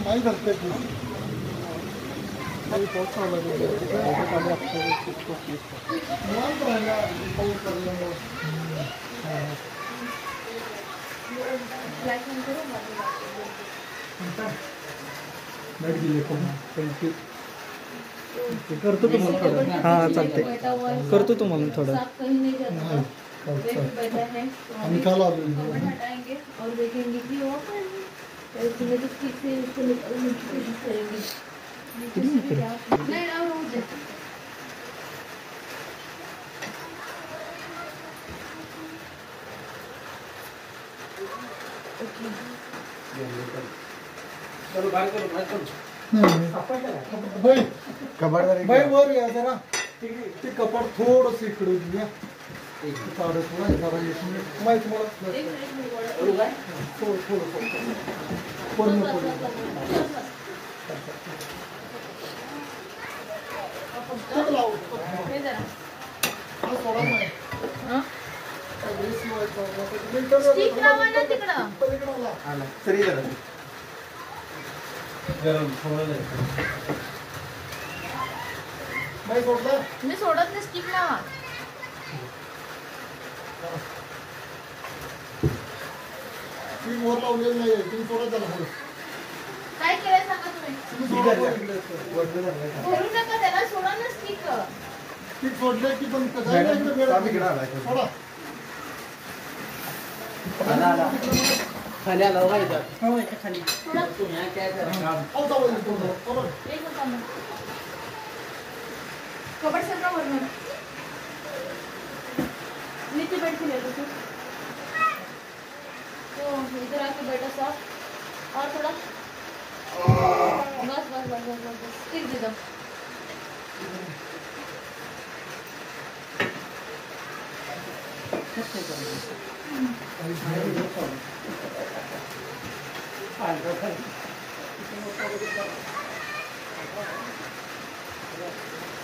माहीत असते की करतो तुम्हाला थोडं. हां चालते, करतो तुम्हाला थोडं. आम्ही काल आलो और देखेंगे कि वो इसमें तो ठीक से इसको निकालने की कोशिश करेंगे. नहीं और हो जाए चलो बाहर करो भाई कपाट भाई वर या जरा ते कपाट थोडंसं इकडे घेऊया. थोडं माहिती मला थोडं पूर्ण स्टिक लावा ना तिकडं. सरी जरा गरम थोडं भाई सोडला मी सोडत नाही. स्टिक लावा. ती वर लावलेली नाही तुम्ही सोडा त्याला पुढे. काय केलं सांगा तुम्ही. भरू नका त्याला. सोडा ना स्टिक. ती सोडले की पण सोडा खाली आला होगा इधर. सोडा. यहाँ क्या है कपड़ सरका वरनं. नीचे बैठ के ले लो तो इधर आके बैठो साफ. और थोड़ा बस बस बस बस बस स्टिक दे दो.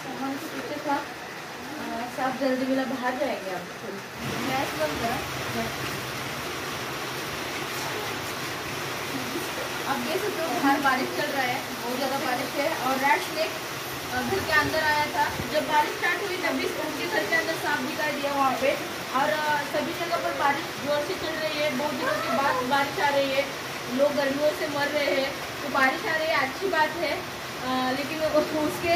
सामान के पीछे साफ जल्दी मिला बाहर जाएंगे आप. गैस बंद करा. अब देख सकते हो बाहर बारिश चल रहा है. बहुत ज़्यादा बारिश है और रेड स्नेक घर के अंदर आया था. जब बारिश स्टार्ट हुई तभी उनके घर के अंदर सांप दिखाई दिया वहाँ पे. और सभी जगह पर बारिश जोर से चल रही है. बहुत दिनों के बाद बारिश आ रही है. लोग गर्मियों से मर रहे हैं. तो बारिश आ रही है अच्छी बात है. लेकिन उसके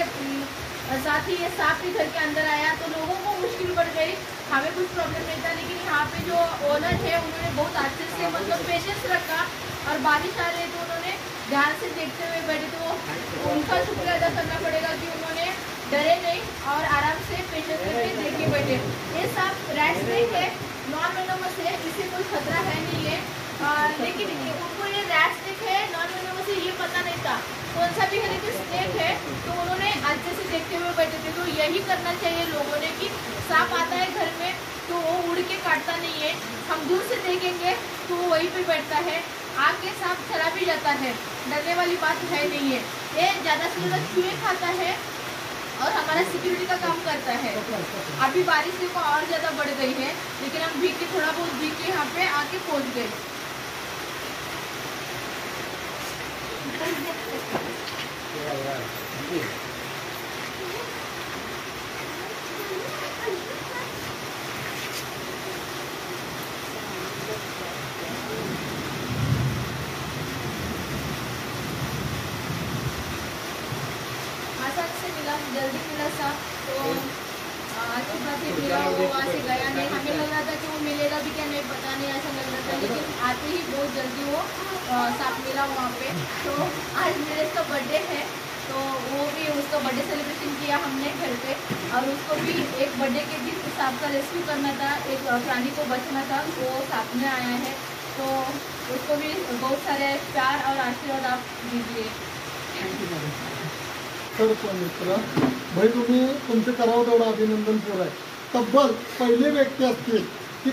साथ ही ये सांप के घर के अंदर आया तो लोगों को मुश्किल पड़ गई. हमें कुछ प्रॉब्लम नहीं था लेकिन यहाँ पे जो ओनर है उन्होंने बहुत अच्छे से मतलब पेशेंस रखा. और बारिश आ रही तो उन्होंने ध्यान से देखते हुए बैठे. तो उनका शुक्रिया अदा करना पड़ेगा कि उन्होंने डरे नहीं और आराम से पेशेंस करके देख के बैठे. ये सांप रेड स्नेक है. नॉन वेनोमस है. इससे कोई खतरा है नहीं है. लेकिन उनको ये रेड स्नेक है नॉन वेनोमस है ये पता नहीं था. कौन सा भी हेरिटेज स्नेक है तो उन्होंने अच्छे से देखते हुए बैठे थे. तो यही करना चाहिए लोगों ने कि सांप आता है घर में तो वो उड़ के काटता नहीं है. हम दूर से देखेंगे तो वो वहीं पे बैठता है. आके सांप चला भी जाता है. डरने वाली बात है नहीं है. ये ज़्यादा से ज़्यादा चूहे खाता है और हमारा सिक्योरिटी का काम करता है. अभी बारिश देखो और ज़्यादा बढ़ गई है लेकिन हम भीग के थोड़ा बहुत भीग के यहाँ पे आके पहुँच गए. आसानी से मिला. जल्दी मिला सांप. तो अच्छी बात है मिला. वो वहाँ से गया नहीं. हमें लग रहा था कि वो मिलेगा भी क्या नहीं पता नहीं ऐसा लग रहा था. लेकिन आते ही बहुत जल्दी वो सांप मिला वहाँ पे. तो आज मेरे का बर्थडे है तो वो भी उसका बर्थडे सेलिब्रेशन किया हमने घर पे. और उसको भी एक बर्थडे के दिन सांप का रेस्क्यू करना था. एक प्राणी को बचना था. वो सांप में आया है तो उसको भी बहुत सारे प्यार और आशीर्वाद आप दीजिए. तर मित्र भाई तुम्ही तुमचे करावं तेवढं अभिनंदन केलं. तब्बल पहिले व्यक्ती असतील की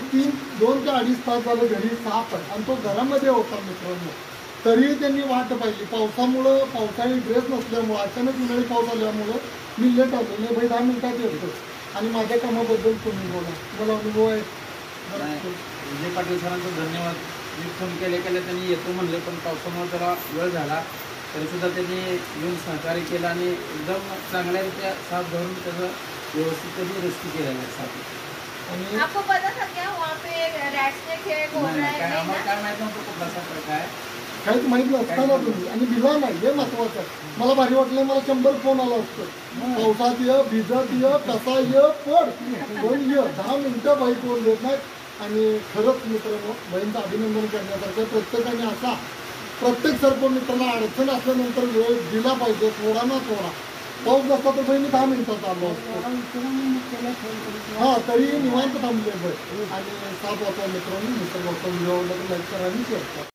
2 ते 2.5 तास झालं घरी साप आहे आणि तो घरामध्ये होता मित्रांनो. तरी त्यांनी वाट पाहिली. पावसाळी ड्रेस नसल्यामुळं, अचानक उन्हाळी पाऊस आल्यामुळं मी लेट आलो. नाही भाई 10 मिनिटात येतो. आणि माझ्या कामाबद्दल तुम्ही बोला, मला अनुभव आहे. विजय पाटील सरांचं धन्यवाद. मी फोन केले त्यांनी येतो म्हणले, पण पावसामुळे जरा वेळ झाला तरीसुद्धा त्यांनी येऊन सहकार्य केलं आणि एकदम चांगल्यारीत्या साथ धरून त्याचं व्यवस्थित त्यांनी रेस्क्यू केलेलं आहे साथ. आपको पता था क्या वहाँ पे रैट स्नेक है, कोबरा है? काय आम्हाला काय माहित नव्हतं कुठला सापडा काय काहीच माहित नसताना तुम्ही आणि भिला नाही, हे महत्वाचं. मला भारी वाटलं, मला 100 फोन आला असतं. पावसात ये, भिजत ये, कसा ये, पण ये 10 मिनिटं बाई कोण देत नाही. आणि खरंच मित्रांनो, बहीणचं अभिनंदन करण्यासारखं. प्रत्येकाने असा प्रत्येक सर्व मित्रांना अडचण असल्यानंतर वेळ दिला पाहिजे, थोडा ना थोडा. पाऊस नसता तर बहिणी 10 मिनिटात आलो असतो. हा तरी निवांत थांबले बाई. आणि 7 वाजता मित्रांनो, व्हिडिओ आवडला तर लाईक करा आणि शेअर करा.